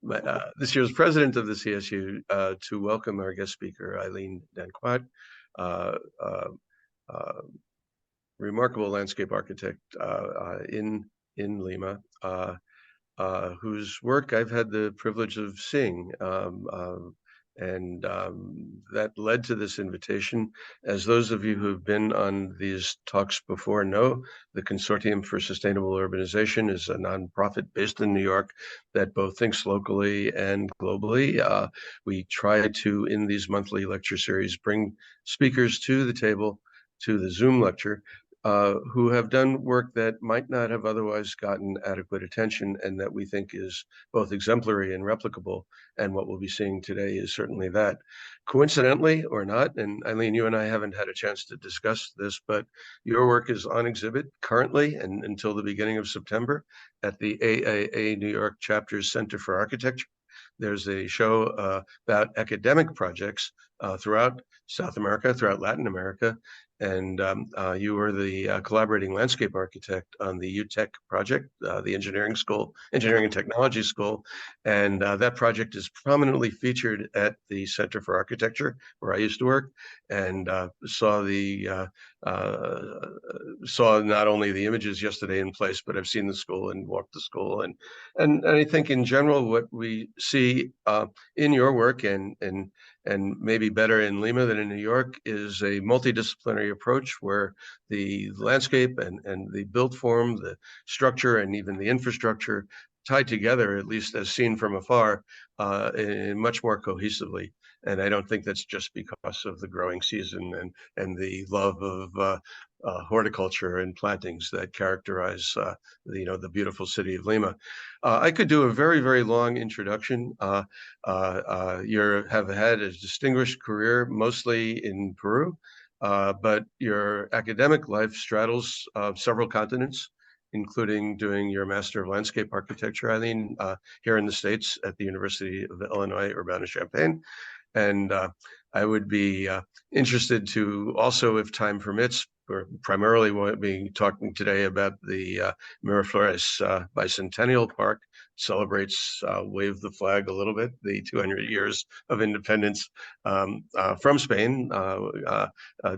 this year's president of the CSU to welcome our guest speaker, Eileen Dancuart, remarkable landscape architect in Lima, whose work I've had the privilege of seeing. And that led to this invitation. As those of you who've been on these talks before know, the Consortium for Sustainable Urbanization is a nonprofit based in New York that both thinks locally and globally. We try to, in these monthly lecture series, bring speakers to the table, to the Zoom lecture, who have done work that might not have otherwise gotten adequate attention, and that we think is both exemplary and replicable. And what we'll be seeing today is certainly that. Coincidentally or not, and Eileen, you and I haven't had a chance to discuss this, but your work is on exhibit currently and until the beginning of September at the AAA New York Chapter's Center for Architecture. There's a show about academic projects throughout South America, throughout Latin America, and you were the collaborating landscape architect on the UTech project, the engineering and technology school. And that project is prominently featured at the Center for Architecture, where I used to work, and saw not only the images yesterday in place, but I've seen the school and walked the school. And I think in general, what we see in your work and maybe better in Lima than in New York is a multidisciplinary approach where the landscape and the built form, the structure, and even the infrastructure tied together, at least as seen from afar, much more cohesively. And I don't think that's just because of the growing season and the love of horticulture and plantings that characterize the beautiful city of Lima. I could do a very, very long introduction. You have had a distinguished career, mostly in Peru, but your academic life straddles several continents, including doing your Master of Landscape Architecture, Eileen, here in the States at the University of Illinois, Urbana-Champaign. And I would be interested to also, if time permits, we're primarily being talking today about the Miraflores Bicentennial Park, celebrates, wave the flag a little bit, the 200 years of independence from Spain,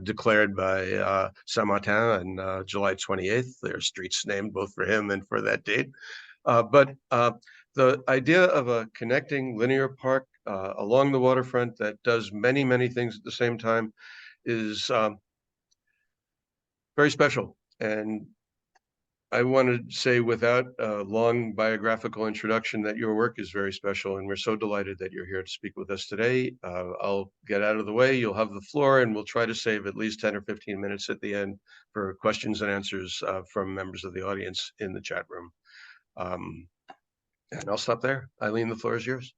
declared by San Martin on July 28th. There are streets named both for him and for that date. But the idea of a connecting linear park along the waterfront that does many, many things at the same time is very special. And I want to say, without a long biographical introduction, that your work is very special, and we're so delighted that you're here to speak with us today. I'll get out of the way. You'll have the floor, and we'll try to save at least 10 or 15 minutes at the end for questions and answers from members of the audience in the chat room. And I'll stop there. Eileen, the floor is yours.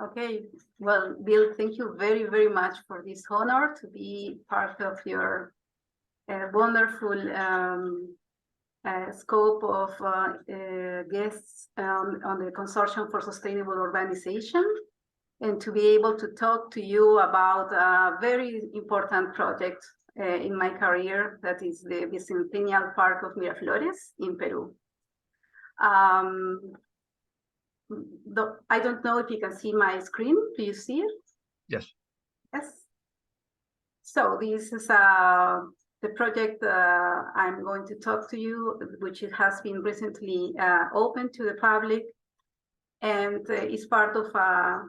Okay. Well, Bill, thank you very, very much for this honor to be part of your wonderful scope of guests on the Consortium for Sustainable Urbanization, and to be able to talk to you about a very important project in my career, that is the Bicentennial Park of Miraflores in Peru. I don't know if you can see my screen. Do you see it? Yes. Yes. So this is the project I'm going to talk to you, which has been recently open to the public, and is part of a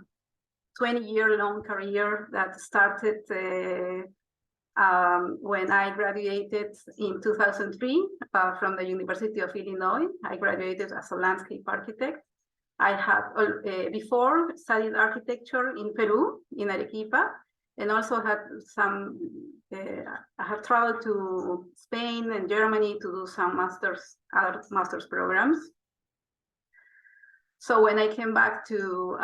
20-year-long career that started when I graduated in 2003 from the University of Illinois. I graduated as a landscape architect. I had before studied architecture in Peru, in Arequipa, and also had some, I have traveled to Spain and Germany to do some other master's programs. So when I came back to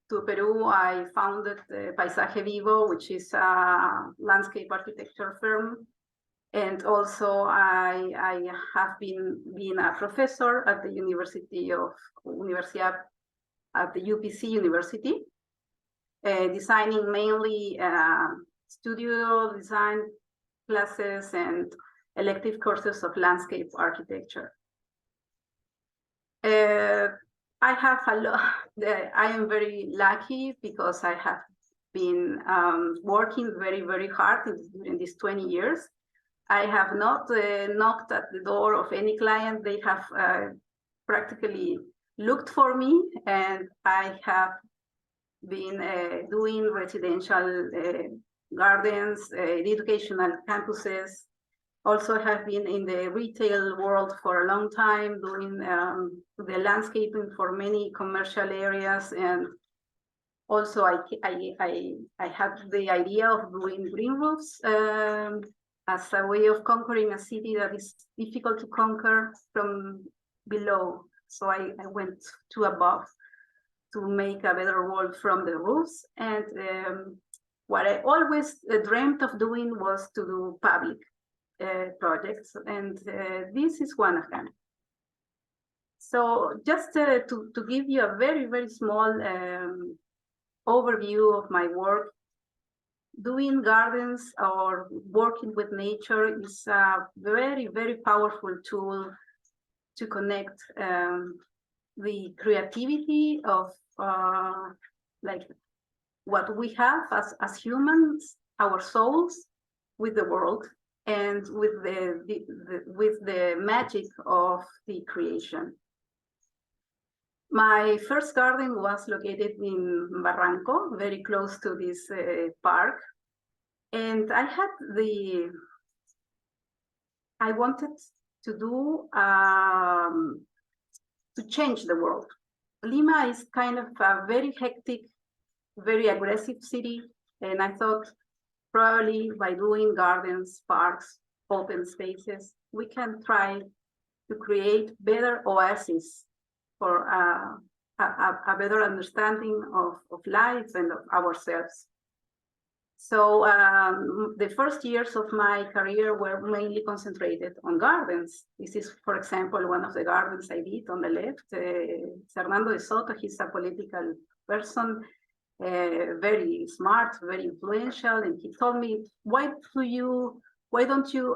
Peru, I founded Paisaje Vivo, which is a landscape architecture firm. And also I have been a professor at the at the UPC University, designing mainly studio design classes and elective courses of landscape architecture. I I have a lot. I am very lucky because I have been working very, very hard during these 20 years. I have not knocked at the door of any client. They have practically looked for me, and I have been doing residential gardens, educational campuses. Also have been in the retail world for a long time, doing the landscaping for many commercial areas. And also I had the idea of doing green roofs as a way of conquering a city that is difficult to conquer from below. So I went to above to make a better world from the roofs. And what I always dreamt of doing was to do public projects, and this is one of them. So just to give you a very, very small overview of my work, doing gardens or working with nature is a very, very powerful tool to connect the creativity of like what we have as humans, our souls, with the world, and with the magic of the creation. My first garden was located in Barranco, very close to this park, and I wanted to do to change the world. Lima is kind of a very hectic, very aggressive city, and I thought, probably by doing gardens, parks, open spaces, we can try to create better oases for a better understanding of life and of ourselves. So the first years of my career were mainly concentrated on gardens. This is, for example, one of the gardens I did on the left. Fernando de Soto, he's a political person, very smart, very influential, and he told me, why don't you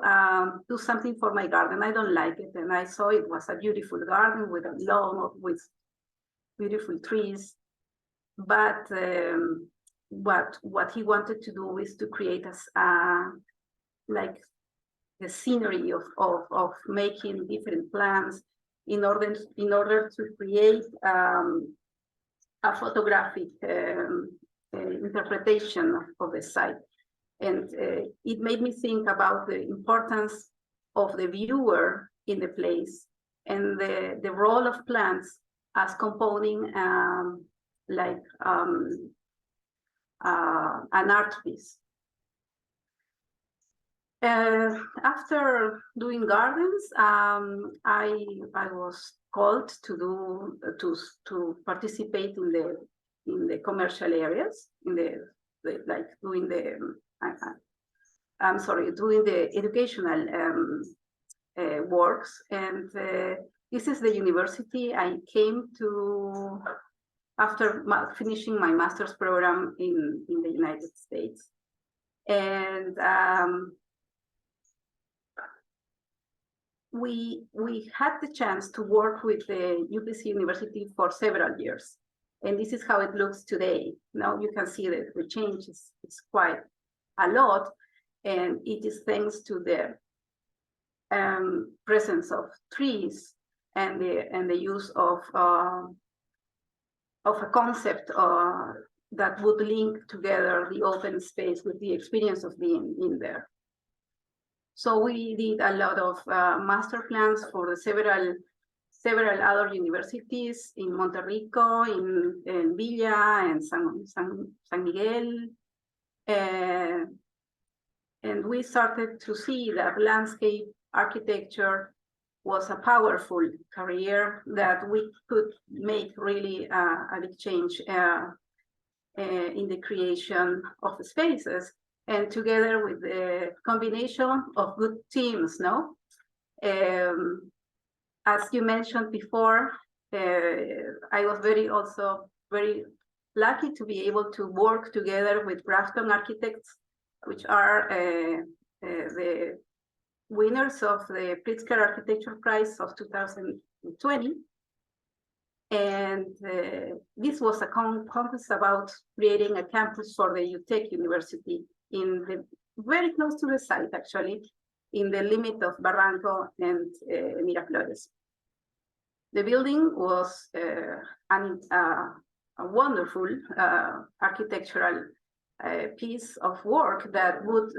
do something for my garden? I don't like it. And I saw it was a beautiful garden with a lawn, with beautiful trees, but what he wanted to do is to create like the scenery of making different plants in order to create a photographic interpretation of the site. And it made me think about the importance of the viewer in the place and the role of plants as composing like an art piece. After doing gardens, I was called to participate in the commercial areas, in like doing doing the educational works. And this is the university I came to after finishing my master's program in the United States. And we had the chance to work with the UPC University for several years. And this is how it looks today. Now you can see that the change is quite a lot, and it is thanks to the presence of trees and the use of a concept that would link together the open space with the experience of being in there. So we did a lot of master plans for the several other universities in Monterrico, in Villa, and San Miguel. And we started to see that landscape architecture was a powerful career, that we could make really a big change in the creation of the spaces. And together with the combination of good teams, no? As you mentioned before, I was also very lucky to be able to work together with Grafton Architects, which are the winners of the Pritzker Architecture Prize of 2020. And this was a contest about creating a campus for the UTEC University in the very close to the site, actually, in the limit of Barranco and Miraflores. The building was a wonderful architectural piece of work that would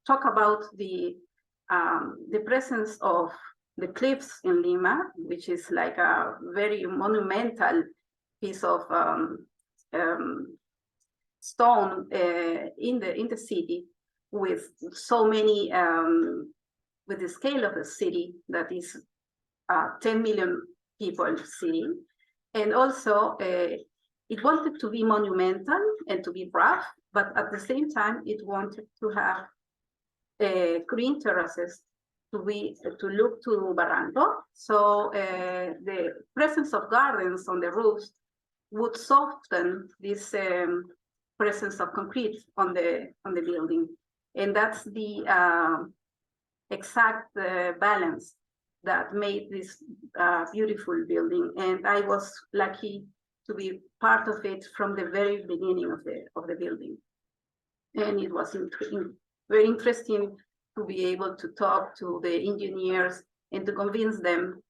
talk about the presence of the cliffs in Lima, which is like a very monumental piece of stone in the city, with so many, with the scale of the city that is 10 million people city. And also it wanted to be monumental and to be rough, but at the same time it wanted to have green terraces to look to Barranco. So the presence of gardens on the roofs would soften this presence of concrete on the building. And that's the exact balance that made this beautiful building. And I was lucky to be part of it from the very beginning of the building. And it was very interesting to be able to talk to the engineers and to convince them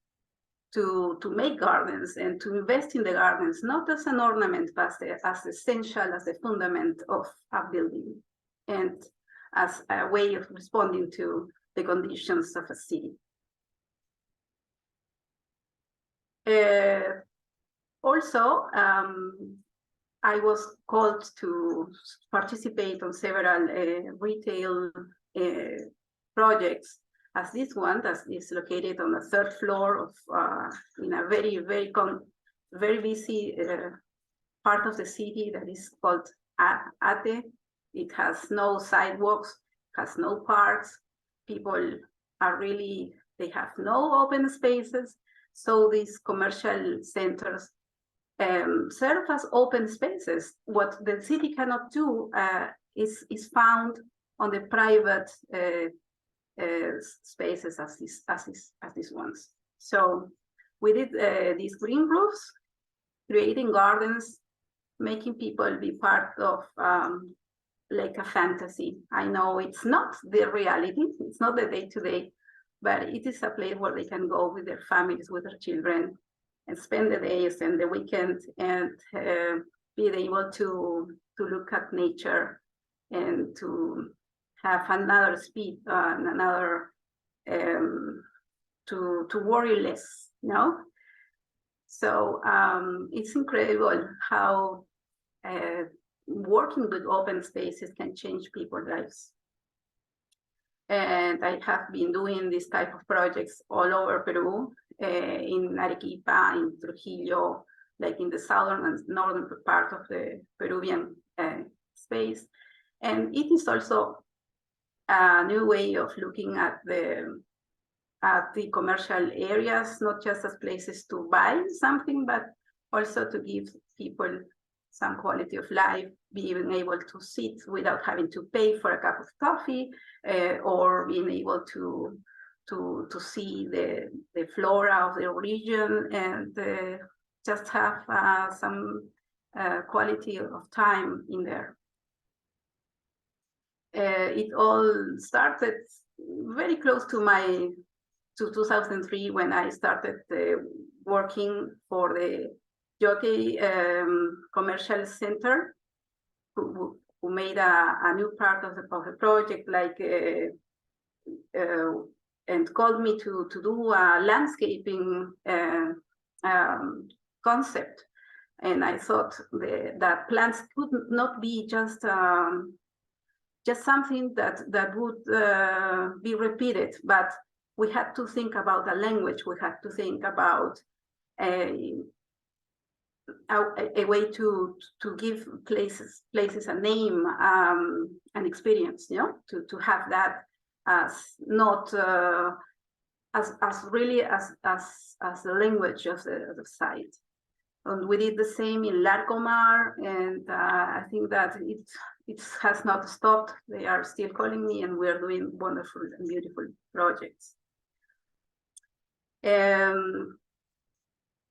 to make gardens and to invest in the gardens, not as an ornament, but as essential, as a fundament of a building, and as a way of responding to the conditions of a city. Also, I was called to participate on several retail projects, as this one that is located on the third floor of in a very busy part of the city that is called Ate. It has no sidewalks, has no parks. People are really, they have no open spaces. So these commercial centers serve as open spaces. What the city cannot do is found on the private spaces as these ones. So we did these green roofs, creating gardens, making people be part of like a fantasy. I know it's not the reality, it's not the day-to-day, but it is a place where they can go with their families, with their children, and spend the days and the weekend, and be able to look at nature and to have another speed, another to worry less, you know. So it's incredible how working with open spaces can change people's lives. And I have been doing this type of projects all over Peru, in Arequipa, in Trujillo, like in the southern and northern part of the Peruvian space. And it is also a new way of looking at the commercial areas, not just as places to buy something, but also to give people some quality of life, being able to sit without having to pay for a cup of coffee, or being able to see the flora of the region, and just have some quality of time in there. It all started very close to 2003, when I started working for the Jockey Commercial Center, who made a new part of the project, like and called me to do a landscaping concept. And I thought that plants could not be just something that would be repeated, but we had to think about a language. We had to think about a way to give places a name, an experience, you know, to have that as not as really as the language of the site. And we did the same in Larcomar, and I think that it has not stopped. They are still calling me, and we are doing wonderful and beautiful projects.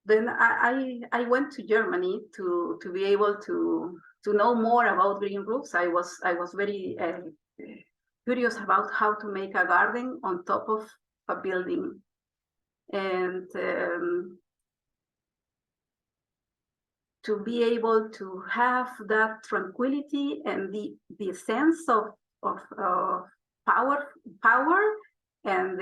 then I went to Germany to be able to know more about green roofs. I was very curious about how to make a garden on top of a building, and to be able to have that tranquility and the sense of power and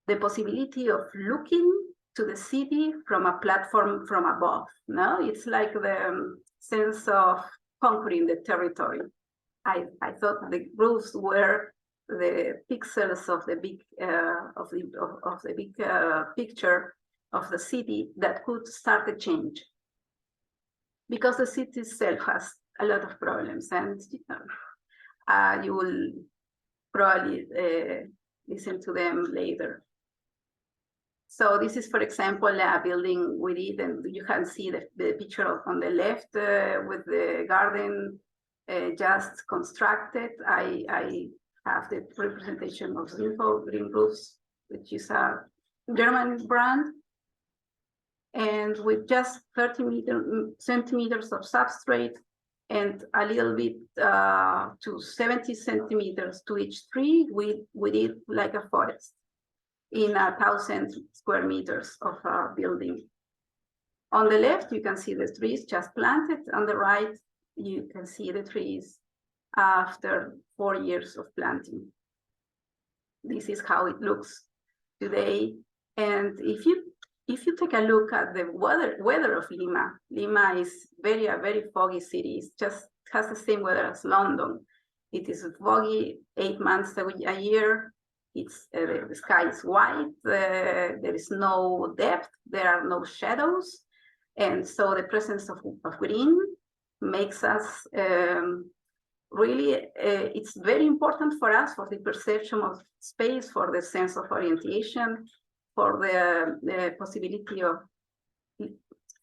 the possibility of looking to the city from a platform from above. No, it's like the sense of conquering the territory. I thought the roofs were the pixels of the big picture of the city that could start a change, because the city itself has a lot of problems, and you will probably listen to them later. So this is, for example, a building we did, and you can see the picture on the left with the garden just constructed. I have the representation of Green Roofs, which is a German brand, and with just 30 centimeters of substrate and a little bit to 70 centimeters to each tree, we did like a forest in 1,000 square meters of a building. On the left, you can see the trees just planted. On the right, you can see the trees after 4 years of planting. This is how it looks today. And if you take a look at the weather of Lima, Lima is a very foggy city. It just has the same weather as London. It is foggy 8 months a year. It's the sky is white. There is no depth. There are no shadows, and so the presence of green makes us really. It's very important for us, for the perception of space, for the sense of orientation, for the possibility of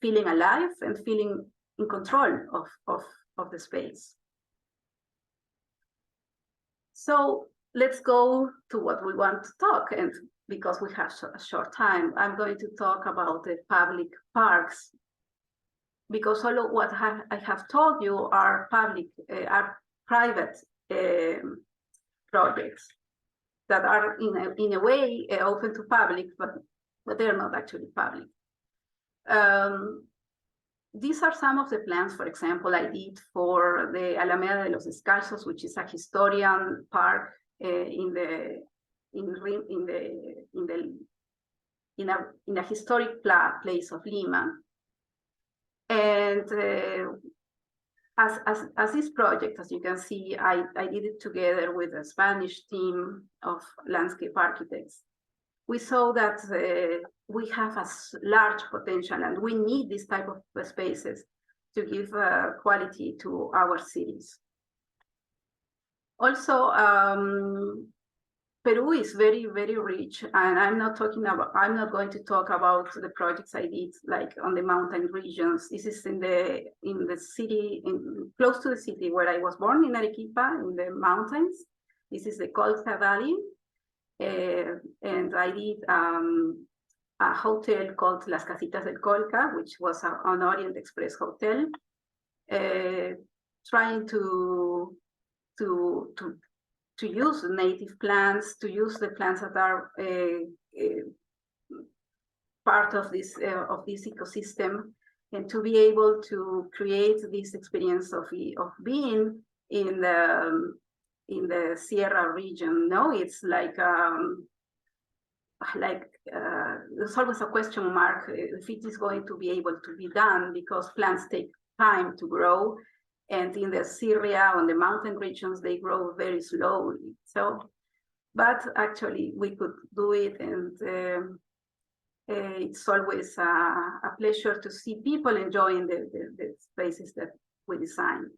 feeling alive and feeling in control of the space. So let's go to what we want to talk, and because we have a short time, I'm going to talk about the public parks, because all of what I have told you are private projects that are in a way open to public, but they're not actually public. These are some of the plans, for example, I did for the Alameda de los Descalzos, which is a historian park in a historic place of Lima. And as this project, as you can see, I did it together with a Spanish team of landscape architects. We saw that we have a large potential, and we need this type of spaces to give quality to our cities. Also, Peru is very, very rich, and I'm not going to talk about the projects I did like on the mountain regions. This is in the city, close to the city where I was born, in Arequipa, in the mountains. This is the Colca Valley, and I did a hotel called Las Casitas del Colca, which was an Orient Express hotel, trying to use native plants, to use the plants that are part of this ecosystem, and to be able to create this experience of being in the Sierra region. No, it's like there's always a question mark if it is going to be able to be done, because plants take time to grow. And in the Syria, on the mountain regions, they grow very slowly. So, but actually we could do it, and it's always a pleasure to see people enjoying the spaces that we design.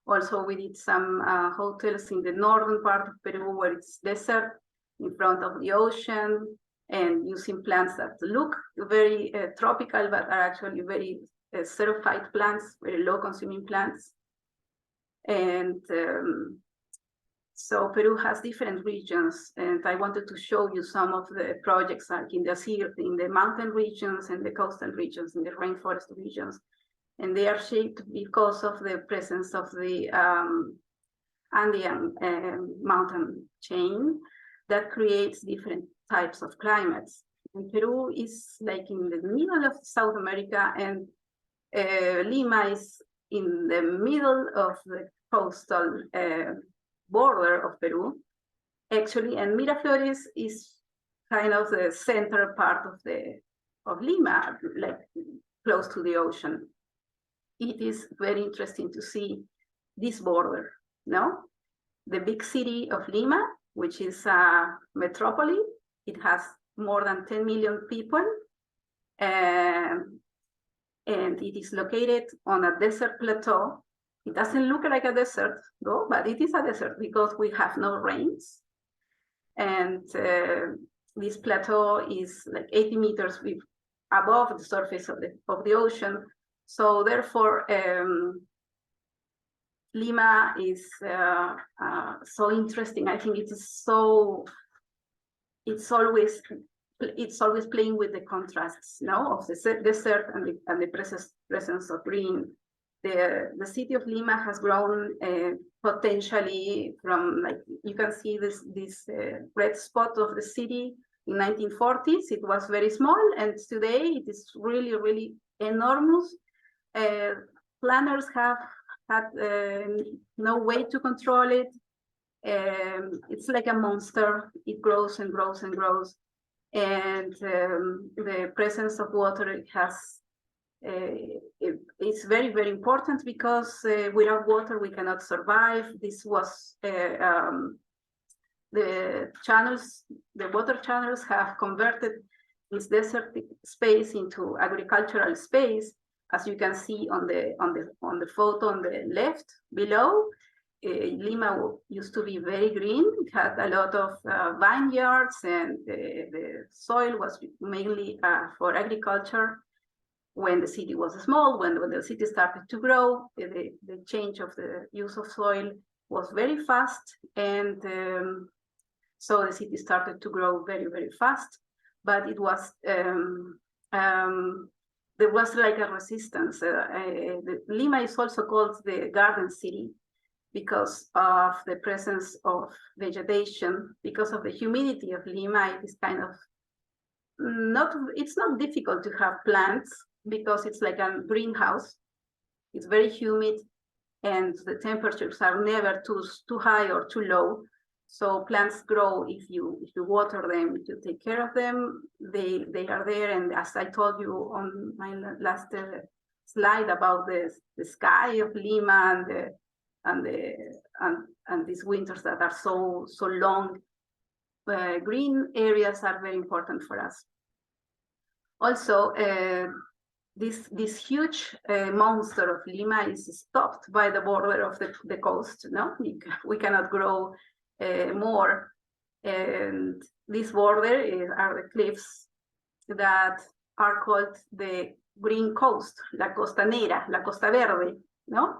Also, we did some hotels in the northern part of Peru, where it's desert in front of the ocean, and using plants that look very tropical, but are actually very xerophyte plants, very low consuming plants. And So Peru has different regions, and I wanted to show you some of the projects like in the mountain regions and the coastal regions and the rainforest regions. And they are shaped because of the presence of the Andean mountain chain that creates different types of climates. And Peru is like in the middle of South America, and Lima is in the middle of the coastal border of Peru, actually, and Miraflores is kind of the center part of Lima, like close to the ocean. It is very interesting to see this border, no? The big city of Lima, which is a metropolis, it has more than 10 million people, and it is located on a desert plateau. It doesn't look like a desert, though, but it is a desert because we have no rains. And this plateau is like 80 meters above the surface of the ocean. So therefore, Lima is so interesting. I think it is so. It's always playing with the contrasts, no, of the desert and the presence of green. The city of Lima has grown potentially from, like, you can see this red spot of the city in 1940s. It was very small, and today it is really, really enormous. Planners have had no way to control it. It's like a monster. It grows and grows and grows. And the presence of water has it's very, very important, because without water we cannot survive. This was the water channels have converted this desert space into agricultural space, as you can see on the photo on the left below. Lima used to be very green. It had a lot of vineyards, and the soil was mainly for agriculture. When the city was small, when the city started to grow, the change of the use of soil was very fast, and so the city started to grow very, very fast. But it was there was like a resistance. Lima is also called the Garden City because of the presence of vegetation, because of the humidity of Lima. It is kind of it's not difficult to have plants, because it's like a greenhouse. It's very humid, and the temperatures are never too high or too low. So plants grow if you water them, if you take care of them. They are there. And as I told you on my last slide about the sky of Lima and these winters that are so long, green areas are very important for us. Also, this huge monster of Lima is stopped by the border of the coast. No, we cannot grow more, and this border are the cliffs that are called the green coast, la costanera, la costa verde. No,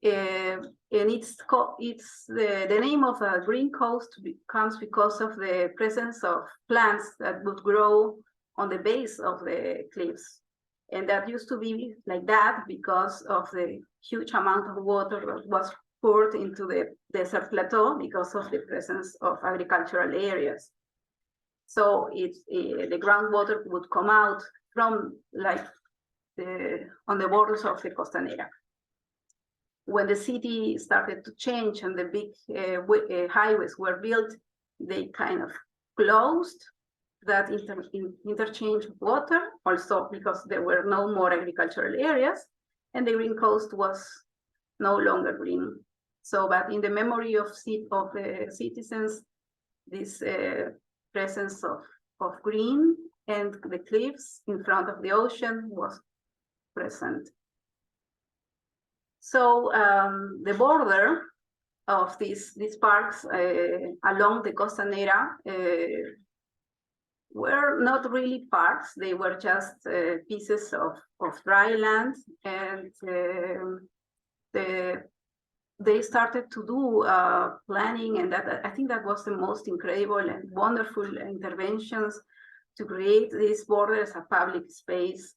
and it's the name of a green coast comes because of the presence of plants that would grow on the base of the cliffs. And that used to be like that because of the huge amount of water that was poured into the desert plateau because of the presence of agricultural areas. So the groundwater would come out from like on the borders of the costanera. When the city started to change and the big highways were built, they kind of closed that interchange of water, also because there were no more agricultural areas, and the green coast was no longer green. So, but in the memory of the citizens, this presence of green and the cliffs in front of the ocean was present. So the border of these parks along the costanera were not really parks. They were just pieces of dry land, and the they started to do planning, and I think that was the most incredible and wonderful interventions to create this border as a public space,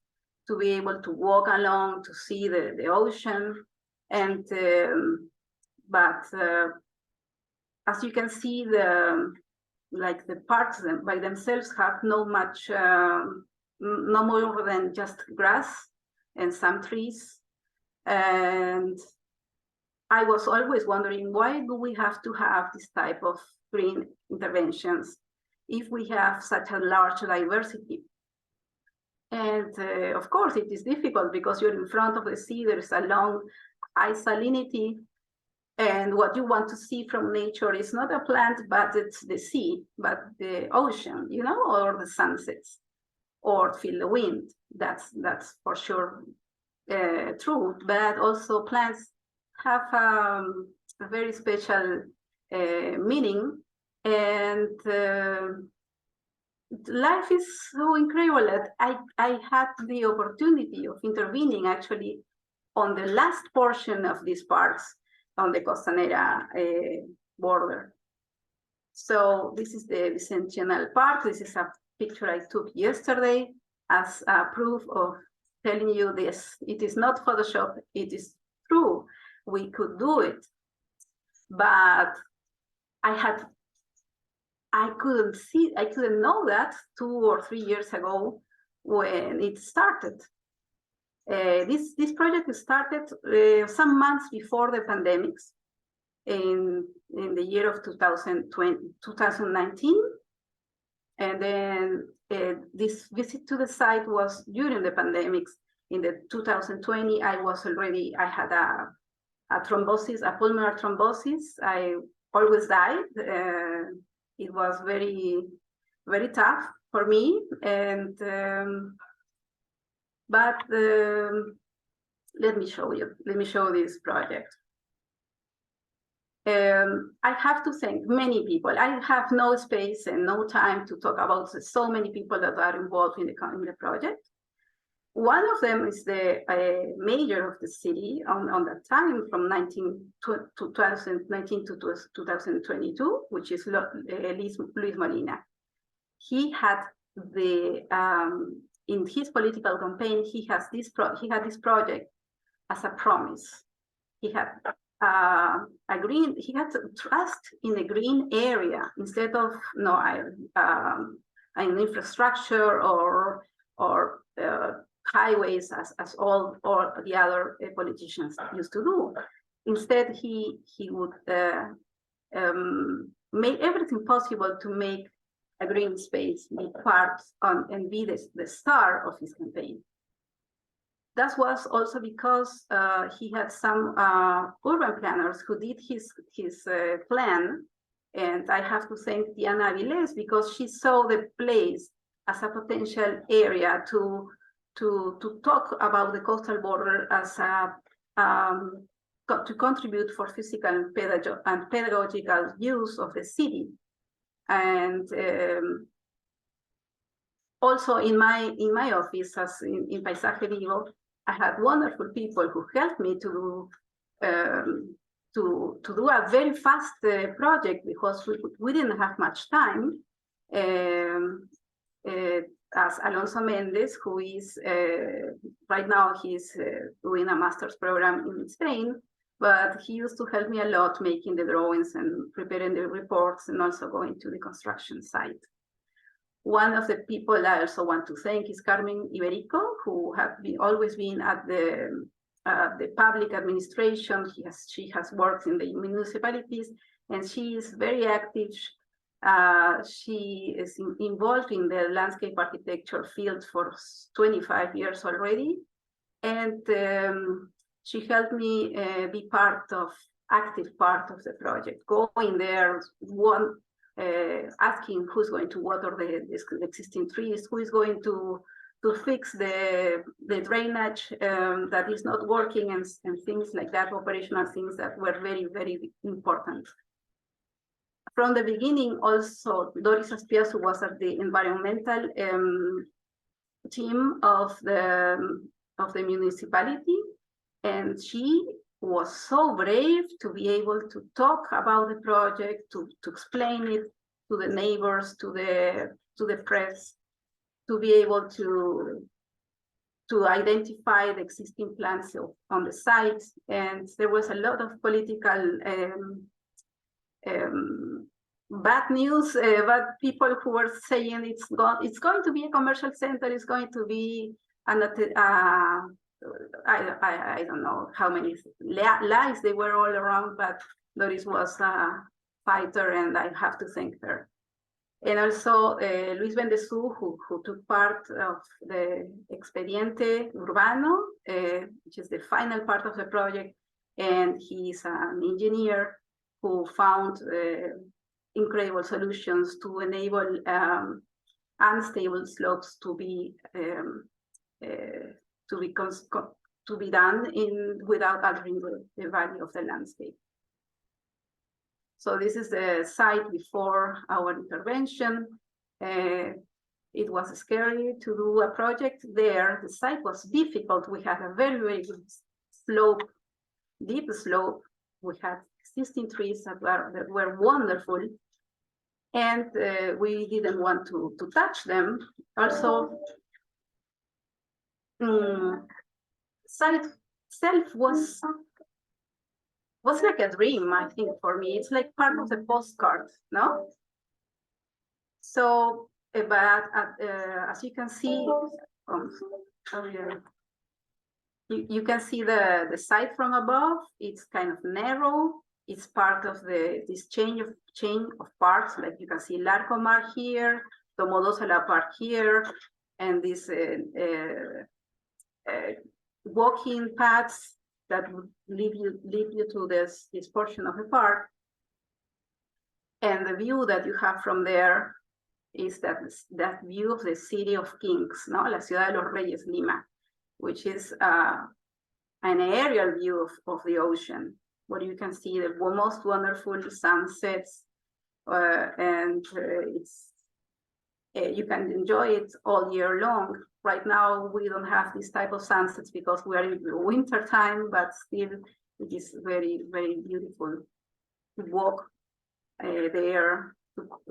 to be able to walk along, to see the ocean. And but as you can see, the parks by themselves have no more than just grass and some trees. And I was always wondering, why do we have to have this type of green interventions if we have such a large diversity? And of course, it is difficult because you're in front of the sea, there is a long ice salinity. And what you want to see from nature is not a plant, but it's the sea, but the ocean, you know, or the sunsets, or feel the wind. That's for sure true. But also plants have a very special meaning, and life is so incredible that I had the opportunity of intervening actually on the last portion of these parks on the Costanera border. So this is the Bicentennial Park. This is a picture I took yesterday as a proof of telling you this. It is not Photoshop, it is true. We could do it. But I couldn't know that 2 or 3 years ago when it started. This project started some months before the pandemics in the year of 2019. And then this visit to the site was during the pandemics. In the 2020, I had a thrombosis, a pulmonary thrombosis. I always died. It was very, very tough for me. And but let me show this project. I have to thank many people. I have no space and no time to talk about so many people that are involved in the project. One of them is the mayor of the city on that time, from 2019 to 2022, which is Luis Molina. He had in his political campaign, he had this project as a promise. He had he had trust in a green area instead of an infrastructure or highways as all the other politicians used to do. Instead, he would make everything possible to make a green space be part and be the star of his campaign. That was also because he had some urban planners who did his plan, and I have to thank Diana Avilés because she saw the place as a potential area to talk about the coastal border as to contribute for physical and pedagogical use of the city. And also in my office, as in Paisaje Vivo, I had wonderful people who helped me to do a very fast project because we didn't have much time. As Alonso Mendez, who is right now he's doing a master's program in Spain, but he used to help me a lot making the drawings and preparing the reports and also going to the construction site. One of the people I also want to thank is Carmen Iberico, who have always been at the public administration. She has worked in the municipalities, and she is very active. She is involved in the landscape architecture field for 25 years already, and she helped me be active part of the project, going there, asking who's going to water the existing trees, who is going to fix the drainage that is not working, and things like that, operational things that were very, very important. From the beginning, also, Doris Aspiazu was at the environmental team of the municipality, and she was so brave to be able to talk about the project, to explain it to the neighbors, to the press, to be able to identify the existing plans on the site. And there was a lot of political bad news, but people who were saying it's going to be a commercial center, it's going to be I don't know how many lies they were all around, but Doris was a fighter, and I have to thank her. And also Luis Bendesu, who took part of the Expediente Urbano, which is the final part of the project, and he's an engineer who found incredible solutions to enable unstable slopes to be done without altering the value of the landscape. So this is the site before our intervention. It was scary to do a project there. The site was difficult. We had a very, very good slope, deep slope. We had existing trees that were wonderful. And we didn't want to touch them. Also, site itself was like a dream, I think, for me. It's like part of the postcard, no? So, but as you can see, you can see the site from above. It's kind of narrow. It's part of this chain of parks. Like you can see Larcomar here, Domodossola Park here, and this walking paths that would lead you to this portion of the park. And the view that you have from there is that view of the City of Kings, no? La Ciudad de los Reyes, Lima, which is an aerial view of the ocean, where you can see the most wonderful sunsets, and you can enjoy it all year long. Right now, we don't have this type of sunsets because we are in winter time, but still it is very, very beautiful to walk there,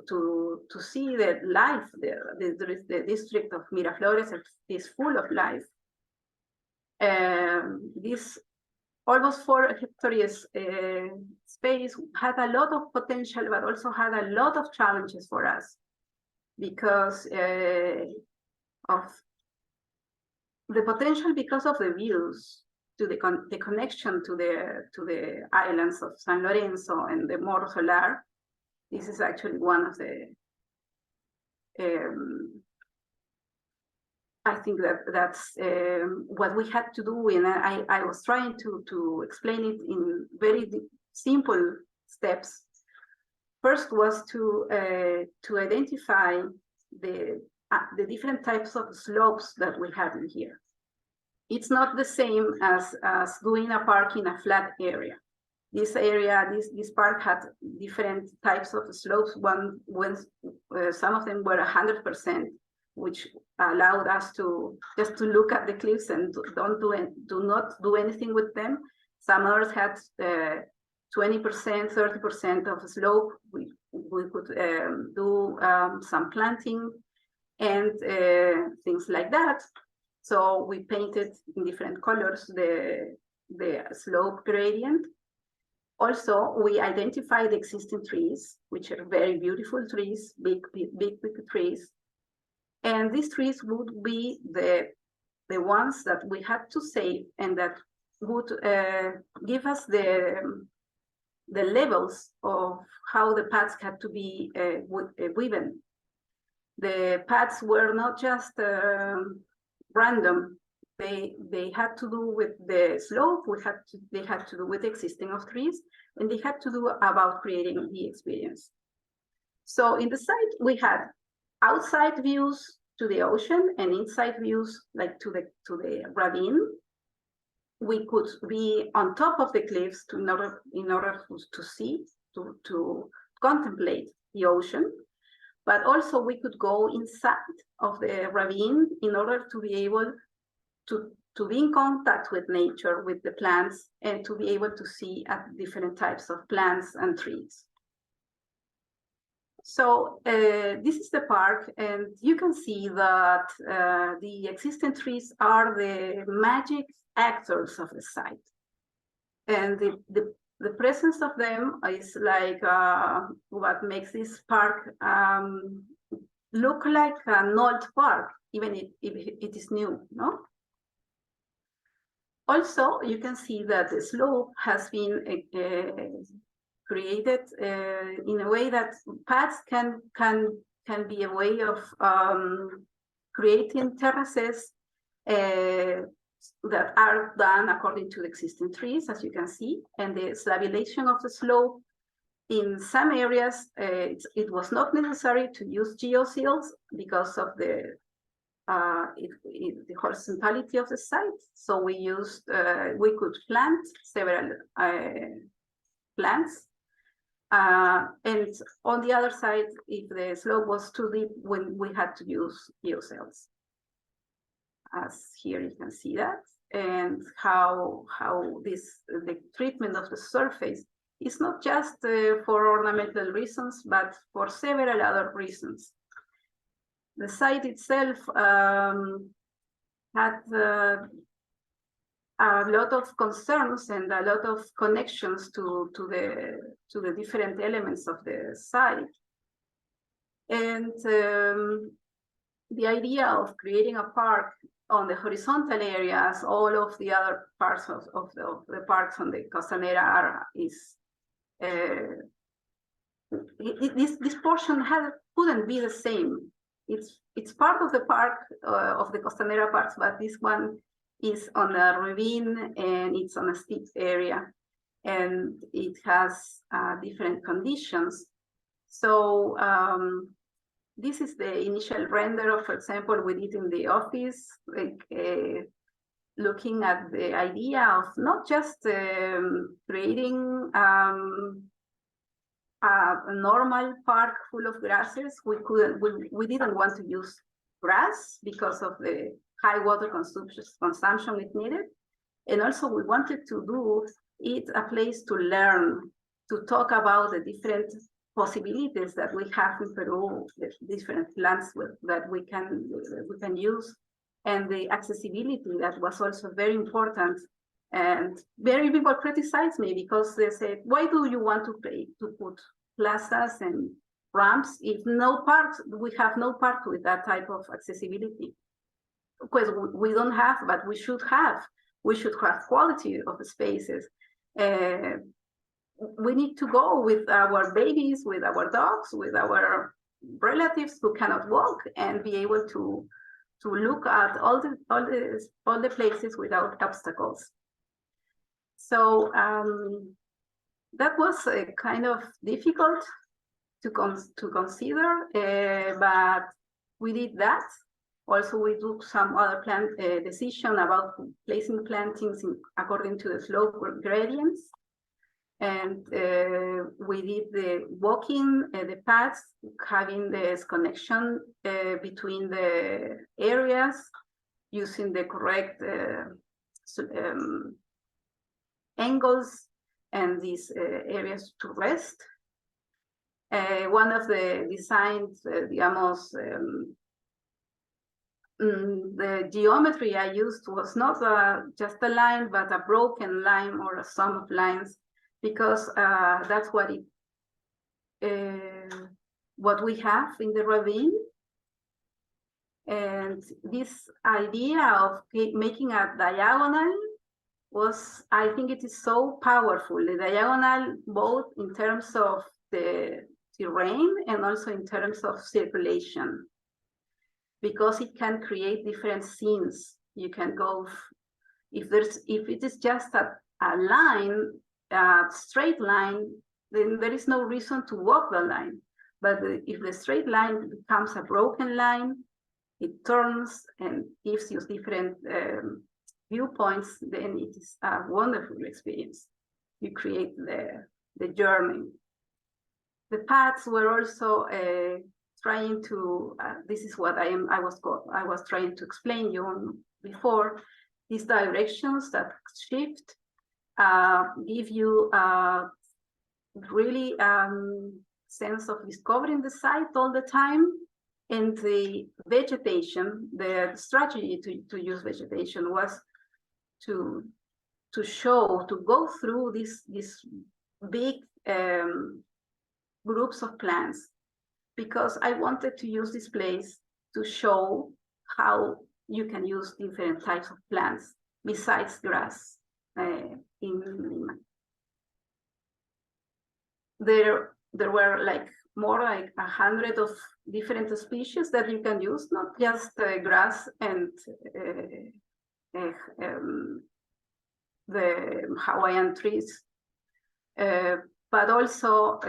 to see the life there. The district of Miraflores is full of life. This almost 4 hectares space had a lot of potential, but also had a lot of challenges for us because of the potential, because of the views, to the connection to the islands of San Lorenzo and the Morro Solar. This is actually one of the I think that's what we had to do, and I was trying to explain it in very simple steps. First was to identify the different types of slopes that we have in here. It's not the same as doing a park in a flat area. This area, this park had different types of slopes. Some of them were 100%, which allowed us to just to look at the cliffs and do not do anything with them. Some others had 20%, 30% of slope. We could do some planting and things like that. So we painted in different colors the slope gradient. Also, we identified the existing trees, which are very beautiful trees, big trees. And these trees would be the ones that we had to save and that would give us the levels of how the paths had to be woven. The paths were not just random. They had to do with the slope. They had to do with the existing of trees, and they had to do about creating the experience. So in the site we had outside views to the ocean and inside views like to the ravine. We could be on top of the cliffs in order to see, to contemplate the ocean, but also we could go inside of the ravine in order to be able to be in contact with nature, with the plants, and to be able to see at different types of plants and trees. So this is the park, and you can see that the existing trees are the magic actors of the site. And the presence of them is like what makes this park look like an old park, even if it is new, no? Also, you can see that the slope has been created in a way that paths can be a way of creating terraces that are done according to the existing trees, as you can see, and the slabulation of the slope. In some areas, it was not necessary to use geoseals because of the horizontality of the site. So we used, we could plant several plants. And on the other side, if the slope was too deep, we had to use geocells. As here you can see that, and how the treatment of the surface is not just for ornamental reasons, but for several other reasons. The site itself had a lot of concerns and a lot of connections to the different elements of the site. And the idea of creating a park on the horizontal areas, all of the other parts of the parks on the Costanera is this portion couldn't be the same. It's part of the park of the Costanera parks, but this one is on a ravine and it's on a steep area, and it has different conditions. So this is the initial render of, for example, we did in the office, like, looking at the idea of not just creating a normal park full of grasses. We didn't want to use grass because of the high water consumption it needed. And also we wanted to do it a place to learn, to talk about the different possibilities that we have in Peru, the different plants that we can use, and the accessibility that was also very important. And very people criticize me because they said, why do you want to put plazas and ramps if we have no park with that type of accessibility? Because we don't have, but we should have. We should have quality of the spaces. We need to go with our babies, with our dogs, with our relatives who cannot walk, and be able to look at all the places without obstacles. So that was kind of difficult to consider, but we did that. Also, we took some other decision about placing plantings according to the slope gradients. And we did the walking, the paths, having this connection between the areas, using the correct angles and these areas to rest. One of the designs, digamos, the geometry I used was not just a line, but a broken line or a sum of lines, because that's what we have in the ravine. And this idea of making a diagonal I think it is so powerful. The diagonal, both in terms of the terrain and also in terms of circulation, because it can create different scenes. You can go, if it is just a line, straight line, then there is no reason to walk the line. But if the straight line becomes a broken line, it turns and gives you different viewpoints, then it is a wonderful experience. You create the journey. The paths were also trying to, this is what I was trying to explain you before. These directions that shift give you really sense of discovering the site all the time. And the vegetation, the strategy to use vegetation was to go through these big groups of plants, because I wanted to use this place to show how you can use different types of plants besides grass in Lima. There were like more like 100 of different species that you can use, not just grass and the Hawaiian trees, but also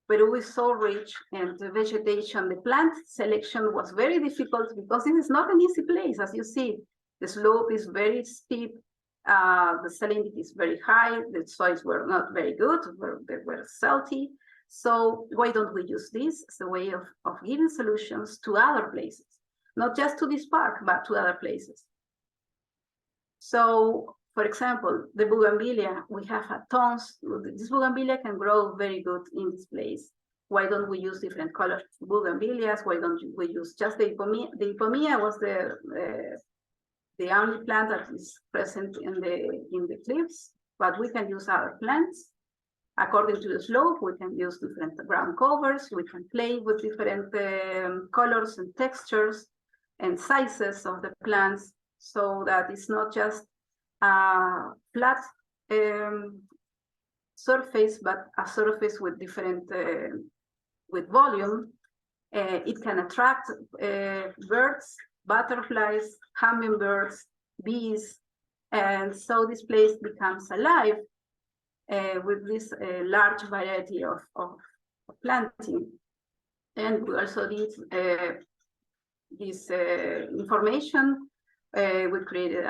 Peru is so rich, and the vegetation, the plant selection was very difficult because it is not an easy place. As you see, the slope is very steep, the salinity is very high, the soils were not very good, they were salty. So why don't we use this as a way of giving solutions to other places, not just to this park, but to other places. So, for example, the bougainvillea, we have tons. This bougainvillea can grow very good in this place. Why don't we use different colors of bougainvilleas? Why don't we use just the ipomea? The ipomea was the only plant that is present in the cliffs, but we can use other plants. According to the slope, we can use different ground covers. We can play with different colors and textures and sizes of the plants, so that it's not just a flat surface, but a surface with different with volume. It can attract birds, butterflies, hummingbirds, bees, and so this place becomes alive with this large variety of planting. And we also did this information. We created,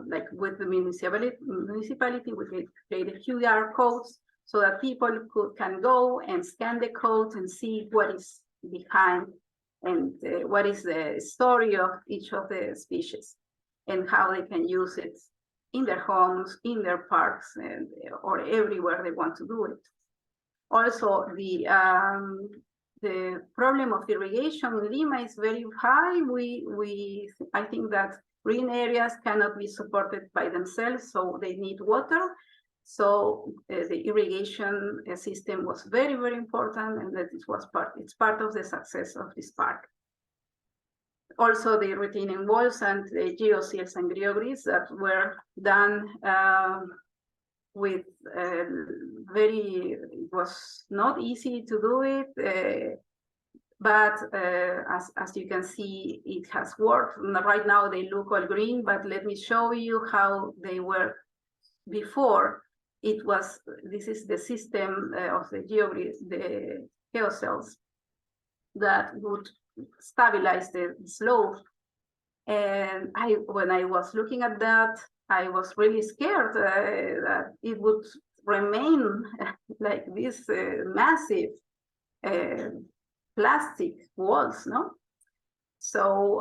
like with the municipality, we created QR codes so that people can go and scan the code and see what is behind and what is the story of each of the species and how they can use it in their homes, in their parks, and or everywhere they want to do it. Also, the problem of irrigation in Lima is very high. I think that green areas cannot be supported by themselves, so they need water. So the irrigation system was very, very important, and that it's part of the success of this park. Also, the retaining walls and the geoseals and geogrids that were done with it was not easy to do it, but as you can see, it has worked. Right now they look all green, but let me show you how they were before. This is the system of the geogrids, the geocells that would stabilize the slope. And when I was looking at that, I was really scared that it would remain like this massive plastic walls, no? So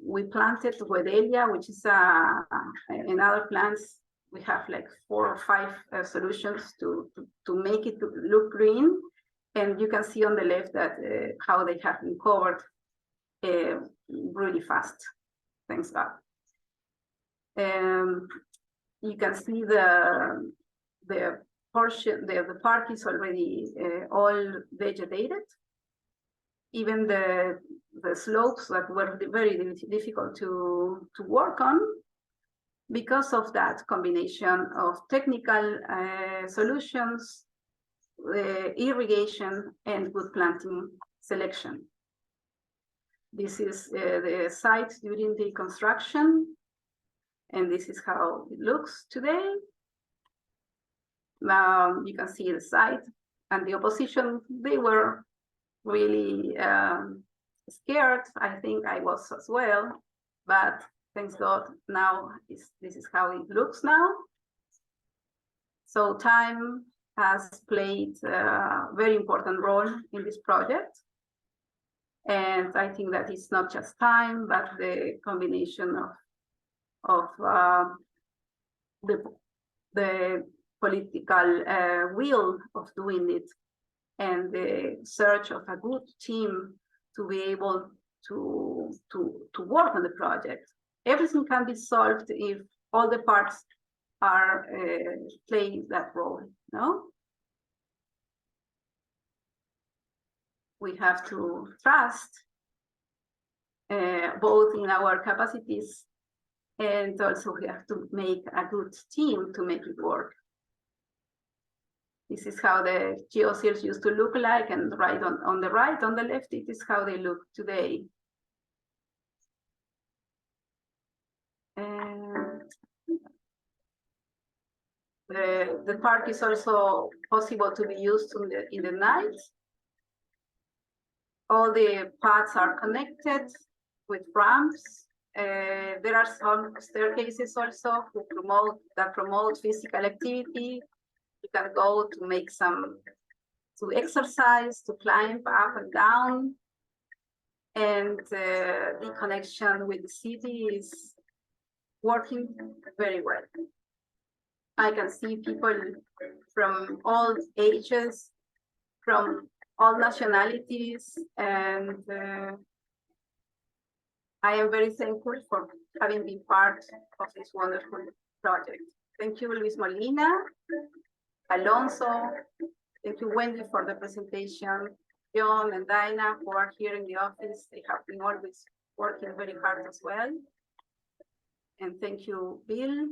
we planted Wedelia, which is in other plants, we have like 4 or 5 solutions to make it look green. And you can see on the left that how they have been covered really fast, thanks God. You can see the portion, the park is already all vegetated. Even the slopes that were very difficult to work on, because of that combination of technical solutions, irrigation, and good planting selection. This is the site during the construction, and this is how it looks today. You can see the site and the opposition. They were really scared. I think I was as well, but thanks God, now this is how it looks now. So time has played a very important role in this project. And I think that it's not just time, but the combination of the political will of doing it and the search of a good team to be able to work on the project. Everything can be solved if all the parts are playing that role, no? We have to trust both in our capacities, and also we have to make a good team to make it work. This is how the geospheres used to look like, and right on the right, on the left, it is how they look today. And the park is also possible to be used in the night. All the paths are connected with ramps. There are some staircases also that promote physical activity. You can go to exercise, to climb up and down. And the connection with the city is working very well. I can see people from all ages, from all nationalities, and I am very thankful for having been part of this wonderful project. Thank you, Luis Molina, Alonso. Thank you, Wendy, for the presentation. John and Dinah, who are here in the office, they have been always working very hard as well. And thank you, Bill.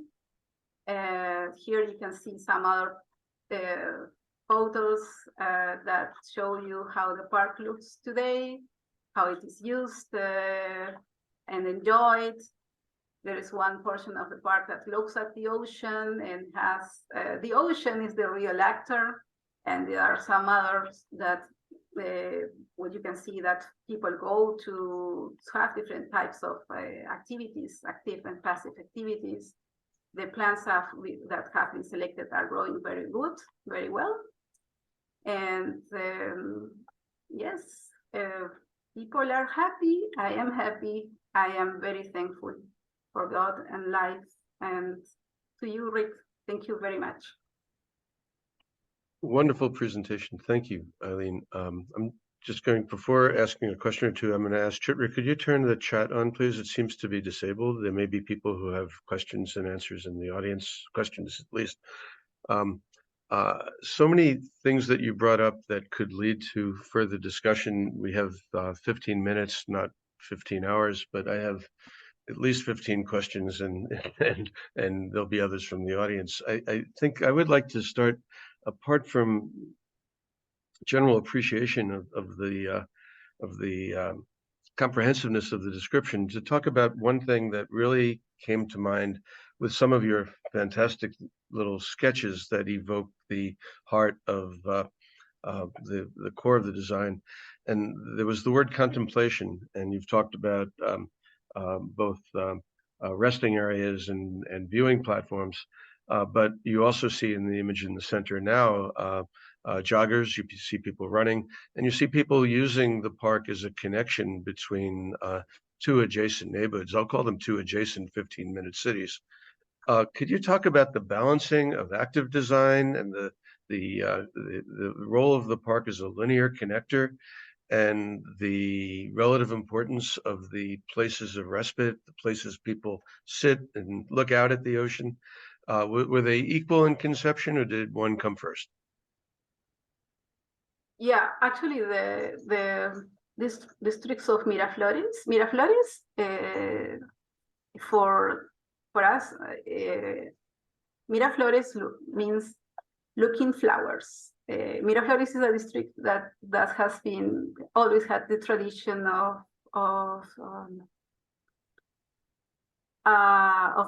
Here you can see some other photos that show you how the park looks today, how it is used and enjoyed. There is one portion of the park that looks at the ocean and has, the ocean is the real actor. And there are some others that, where you can see that people go to have different types of activities, active and passive activities. The plants that have been selected are growing very good, very well. And yes, people are happy. I am happy. I am very thankful for God and life. And to you, Rick, thank you very much. Wonderful presentation. Thank you, Eileen. I'm just going, before asking a question or two, I'm going to ask Chitra, could you turn the chat on, please? It seems to be disabled. There may be people who have questions and answers in the audience, questions at least. So many things that you brought up that could lead to further discussion. We have 15 minutes, not 15 hours, but I have at least 15 questions and there'll be others from the audience. I think I would like to start, apart from general appreciation of the comprehensiveness of the description, to talk about one thing that really came to mind with some of your fantastic little sketches that evoke the heart of the core of the design. And there was the word contemplation, and you've talked about both resting areas and viewing platforms, but you also see in the image in the center now joggers, you see people running, and you see people using the park as a connection between two adjacent neighborhoods. I'll call them two adjacent 15-minute cities. Could you talk about the balancing of active design and the role of the park as a linear connector, and the relative importance of the places of respite, the places people sit and look out at the ocean? Were they equal in conception, or did one come first? Yeah, actually, this districts of Miraflores, for us, Miraflores means looking flowers. Miraflores is a district that has been always had the tradition of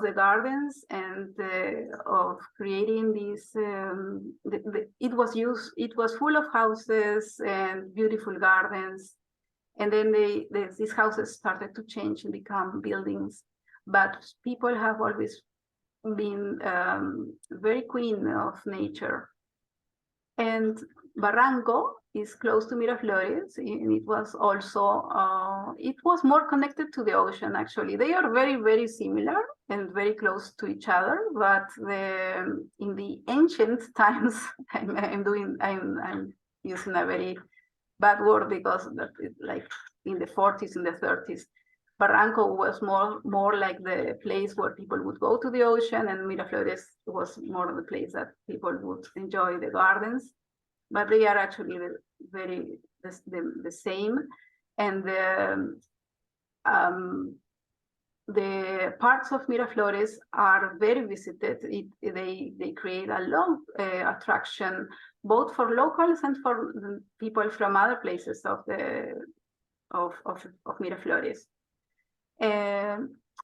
the gardens and of creating these. It was full of houses and beautiful gardens, and then these houses started to change and become buildings. But people have always been very queen of nature. And Barranco is close to Miraflores, and it was also, it was more connected to the ocean, actually. They are very, very similar and very close to each other, but in the ancient times, I'm using a very bad word because like in the 40s and the 30s, Barranco was more like the place where people would go to the ocean, and Miraflores was more the place that people would enjoy the gardens. But they are actually the same, and the parts of Miraflores are very visited. They create a long attraction both for locals and for people from other places of Miraflores.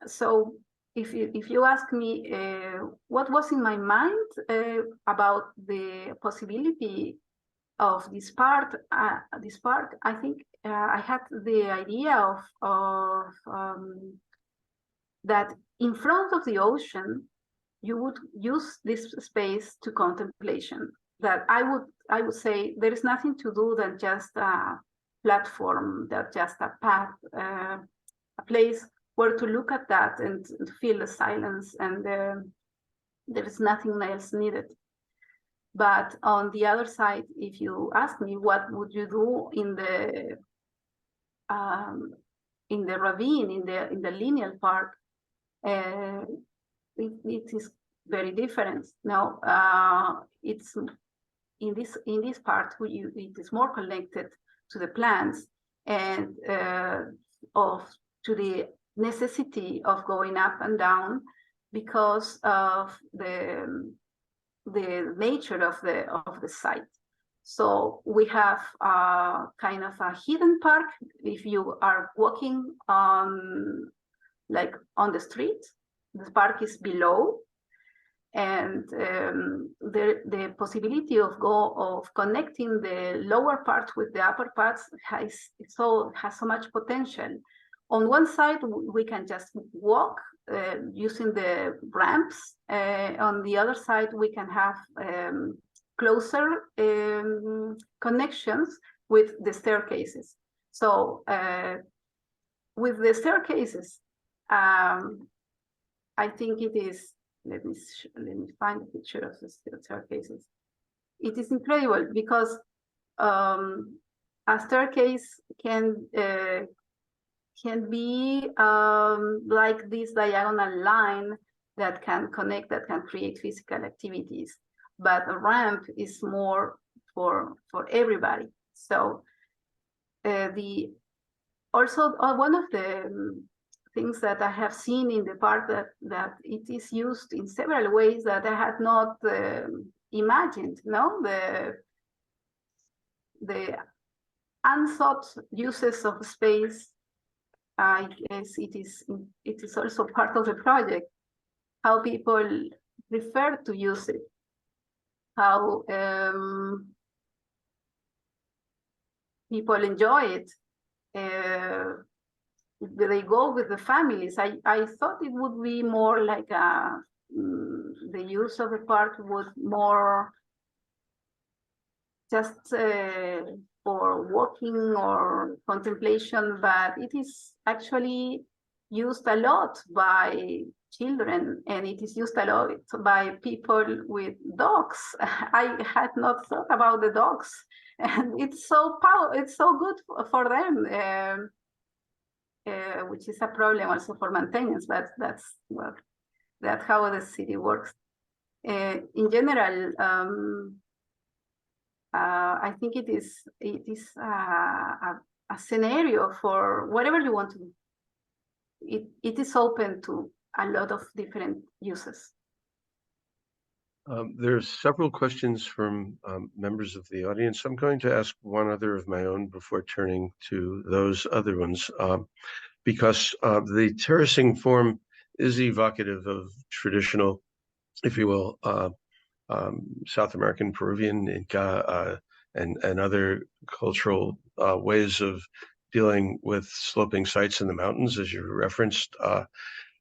So if you ask me what was in my mind about the possibility of this park, I think I had the idea of that in front of the ocean, you would use this space to contemplation. That I would say there is nothing to do than just a platform, that just a path, a place where to look at that and feel the silence, and there is nothing else needed. But on the other side, if you ask me what would you do in the ravine, in the lineal park, it is very different. Now, it's in this part it is more connected to the plants and to the necessity of going up and down because of the nature of the site. So we have kind of a hidden park. If you are walking on the street, the park is below, and the possibility of connecting the lower part with the upper parts has so much potential. On one side, we can just walk using the ramps. On the other side, we can have closer connections with the staircases. So with the staircases, I think it is, let me find a picture of the staircases. It is incredible because a staircase can be like this diagonal line that can connect, that can create physical activities. But a ramp is more for everybody. So also one of the things that I have seen in the park that it is used in several ways that I had not imagined. No, the unthought uses of space. I guess it is also part of the project. How people prefer to use it. How people enjoy it. They go with the families. I thought it would be more like the use of the park would more just for walking or contemplation, but it is actually used a lot by children, and it is used a lot by people with dogs. I had not thought about the dogs, and it's so good for them. Which is a problem also for maintenance, but that's how the city works. In general, I think it is a scenario for whatever you want to do. It is open to a lot of different uses. There's several questions from members of the audience. I'm going to ask one other of my own before turning to those other ones, because the terracing form is evocative of traditional, if you will, South American, Peruvian, Inca, and other cultural ways of dealing with sloping sites in the mountains, as you referenced.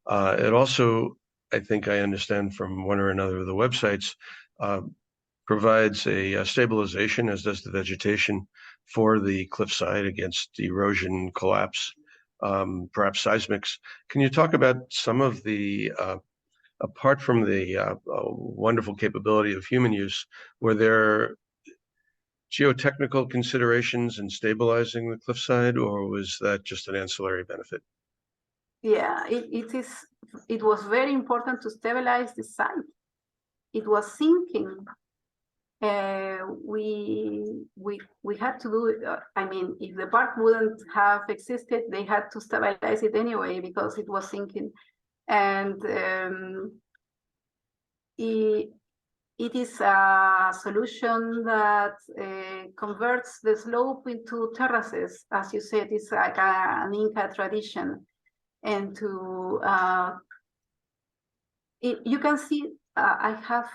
It also, I think I understand from one or another of the websites, provides a stabilization, as does the vegetation, for the cliffside against erosion, collapse, perhaps seismics. Can you talk about some of the, apart from the wonderful capability of human use, were there geotechnical considerations in stabilizing the cliffside, or was that just an ancillary benefit? Yeah, it was very important to stabilize the site. It was sinking. We had to do it. I mean, if the park wouldn't have existed, they had to stabilize it anyway because it was sinking. And it is a solution that converts the slope into terraces. As you said, it's like an Inca tradition. And you can see, I have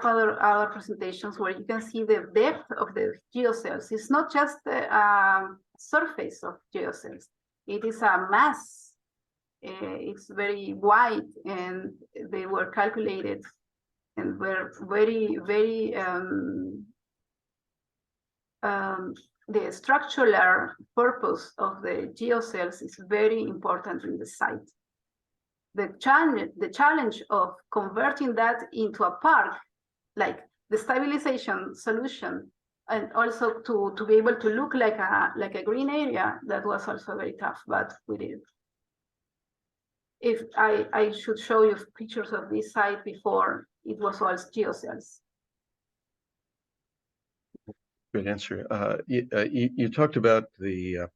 other presentations where you can see the depth of the geocells. It's not just the surface of geocells. It is a mass. It's very wide, and they were calculated and were very, very, the structural purpose of the geocells is very important in the site. The challenge of converting that into a park, like the stabilization solution, and also to be able to look like a green area, that was also very tough, but we did. If I should show you pictures of this site before it was all geocells. Good answer. You talked about the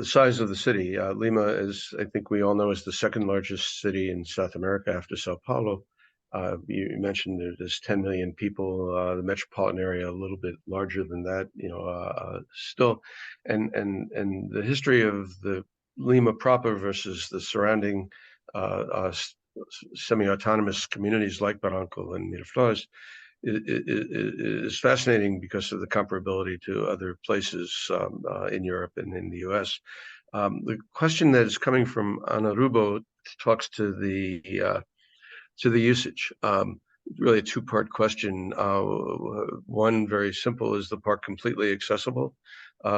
size of the city. Lima is, I think we all know, is the second largest city in South America after Sao Paulo. You mentioned there's 10 million people. The metropolitan area a little bit larger than that, still, and the history of the Lima proper versus the surrounding semi-autonomous communities like Barranco and Miraflores is fascinating because of the comparability to other places in Europe and in the US. The question that is coming from Ana Rubo talks to the usage. Really a two-part question. One, very simple: is the park completely accessible?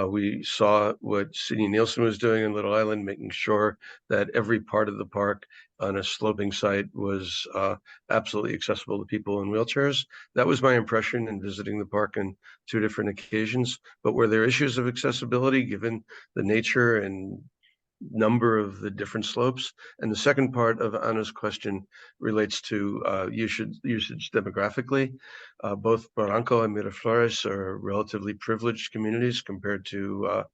We saw what Sidney Nielsen was doing in Little Island, making sure that every part of the park on a sloping site was absolutely accessible to people in wheelchairs. That was my impression in visiting the park on 2 different occasions. But were there issues of accessibility given the nature and number of the different slopes? And the second part of Anna's question relates to usage demographically. Both Barranco and Miraflores are relatively privileged communities compared to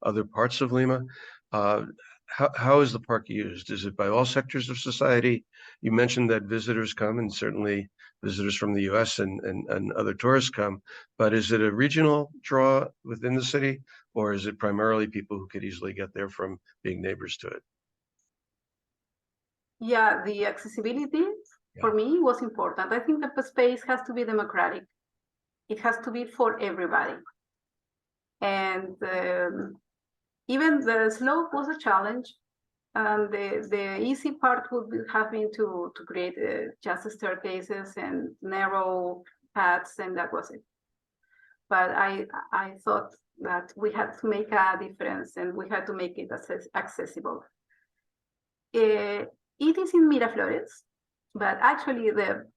other parts of Lima. How is the park used? Is it by all sectors of society? You mentioned that visitors come, and certainly visitors from the US and other tourists come, but is it a regional draw within the city, or is it primarily people who could easily get there from being neighbors to it? Yeah, the accessibility for me was important. I think the space has to be democratic. It has to be for everybody. And even the slope was a challenge. And the easy part would have been to create just staircases and narrow paths, and that was it. But I thought that we had to make a difference, and we had to make it accessible. It is in Miraflores, but actually the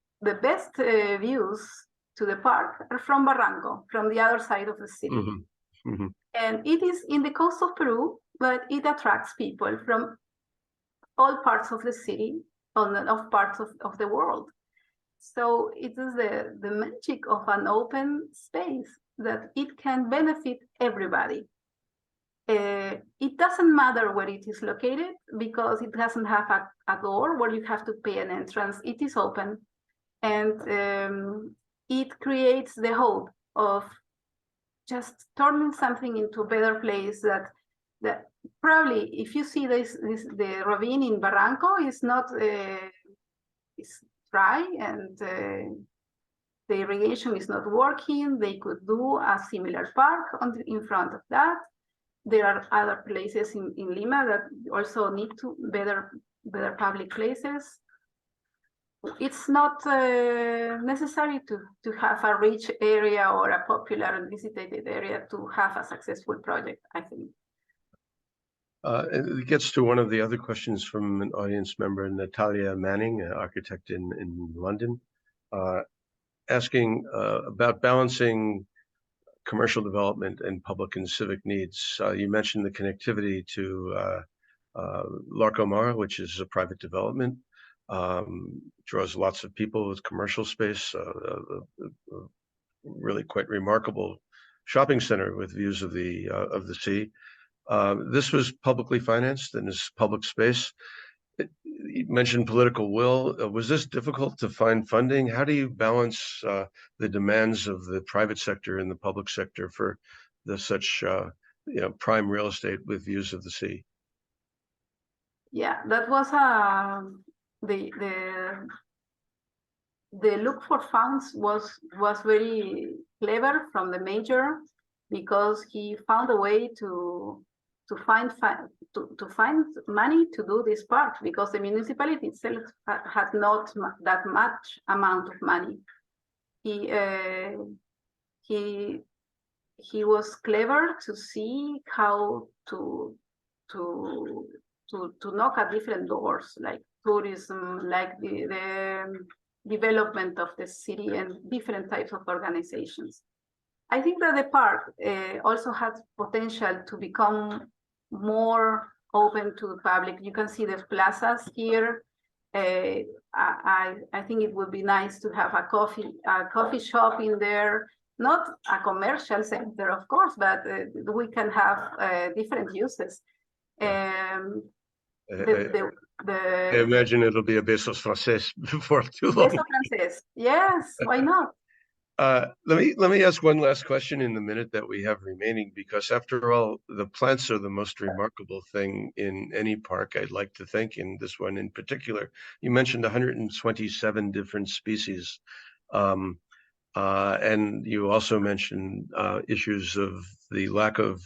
best views to the park are from Barranco, from the other side of the city. Mm-hmm. Mm-hmm. And it is in the coast of Peru, but it attracts people from all parts of the city, of parts of the world. So it is the magic of an open space, that it can benefit everybody. It doesn't matter where it is located, because it doesn't have a door where you have to pay an entrance. It is open, and it creates the hope of just turning something into a better place. That probably, if you see the ravine in Barranco is not is dry, and the irrigation is not working. They could do a similar park in front of that. There are other places in Lima that also need to better public places. it's not necessary to have a rich area or a popular and visited area to have a successful project, I think. And it gets to one of the other questions from an audience member, Natalia Manning, an architect in London, asking about balancing commercial development and public and civic needs. You mentioned the connectivity to Larcomar, which is a private development, draws lots of people with commercial space, really quite remarkable shopping center with views of the sea. This was publicly financed and is public space. You mentioned political will. Was this difficult to find funding? How do you balance the demands of the private sector and the public sector for such prime real estate with views of the sea? Yeah, that was the look for funds was very clever from the major, because he found a way to find money to do this part, because the municipality itself had not that much amount of money. He was clever to see how to knock at different doors, like tourism, like the development of the city, and different types of organizations. I think that the park also has potential to become more open to the public. You can see the plazas here. I think it would be nice to have a coffee shop in there, not a commercial center, of course, but we can have different uses. I imagine it'll be a Besos Frances before too long. Besos Frances, yes, why not? Let me ask one last question in the minute that we have remaining, because after all, the plants are the most remarkable thing in any park, I'd like to think, in this one in particular. You mentioned 127 different species. And you also mentioned issues of the lack of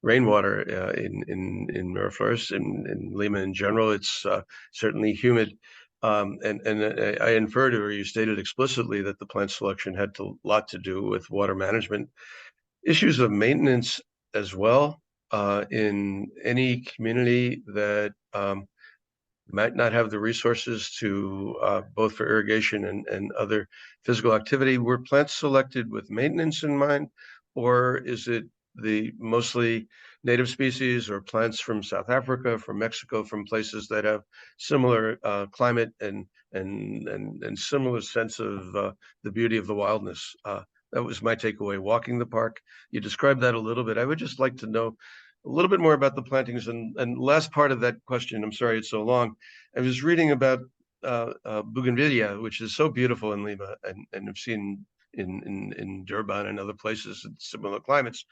rainwater in Miraflores, in Lima in general. It's certainly humid. And I inferred, or you stated explicitly, that the plant selection had a lot to do with water management. Issues of maintenance as well in any community that might not have the resources to both for irrigation and other physical activity. Were plants selected with maintenance in mind, or is it the mostly native species or plants from South Africa, from Mexico, from places that have similar climate and similar sense of the beauty of the wildness? That was my takeaway walking the park. You described that a little bit. I would just like to know a little bit more about the plantings. And last part of that question, I'm sorry it's so long. I was reading about bougainvillea, which is so beautiful in Lima, and I've seen in Durban and other places in similar climates.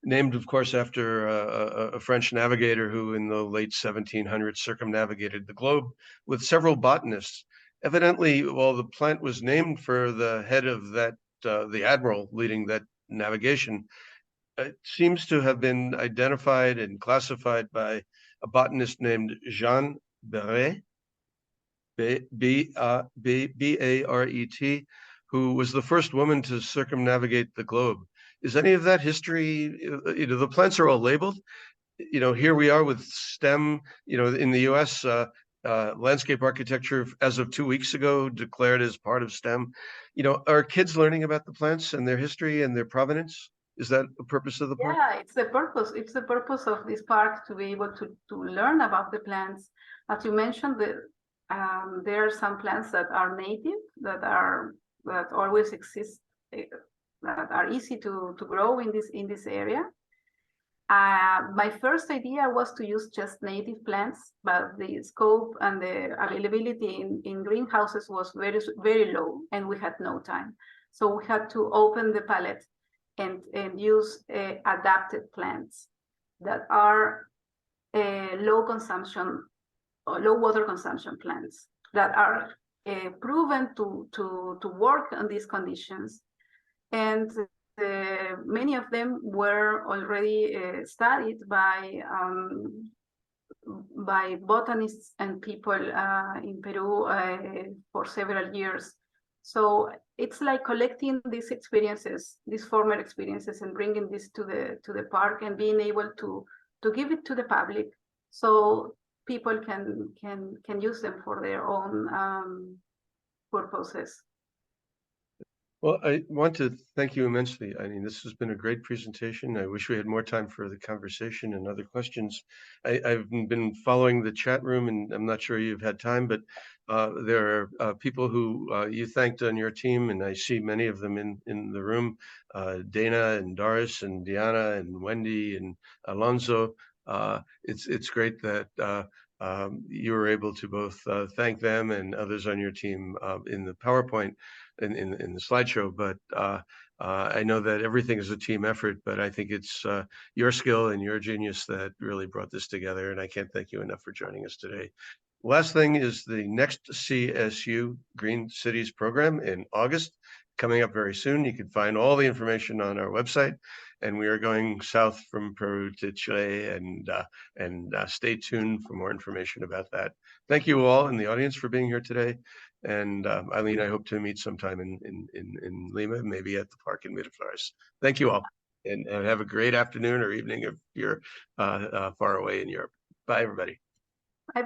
Named, of course, after a French navigator who in the late 1700s circumnavigated the globe with several botanists. Evidently, well, the plant was named for the head of that, the admiral leading that navigation. It seems to have been identified and classified by a botanist named Jeanne Barret, B-A-R-E-T, who was the first woman to circumnavigate the globe. Is any of that history? The plants are all labeled. Here we are with STEM. In the U.S., landscape architecture, as of 2 weeks ago, declared as part of STEM. Are kids learning about the plants and their history and their provenance? Is that the purpose of the park? Yeah, it's the purpose. It's the purpose of this park, to be able to learn about the plants. As you mentioned, there are some plants that are native, that always exist, that are easy to grow in this area. My first idea was to use just native plants, but the scope and the availability in greenhouses was very, very low, and we had no time. So we had to open the palette and use adapted plants that are low consumption or low water consumption plants that are proven to work on these conditions. And many of them were already studied by by botanists and people in Peru for several years. So it's like collecting these experiences, these former experiences, and bringing this to the park and being able to give it to the public, so people can use them for their own purposes. Well, I want to thank you immensely. I mean, this has been a great presentation. I wish we had more time for the conversation and other questions. I've been following the chat room, and I'm not sure you've had time, but there are people who you thanked on your team, and I see many of them in the room. Dana and Doris and Diana and Wendy and Alonso. It's great that you were able to both thank them and others on your team in the PowerPoint. In the slideshow, but I know that everything is a team effort, but I think it's your skill and your genius that really brought this together, and I can't thank you enough for joining us today. Last thing is the next CSU Green Cities program in August, coming up very soon. You can find all the information on our website, and we are going south from Peru to Chile, and stay tuned for more information about that. Thank you all in the audience for being here today. And Eileen, I hope to meet sometime in Lima, maybe at the park in Miraflores. Thank you all, and have a great afternoon or evening if you're far away in Europe. Bye, everybody.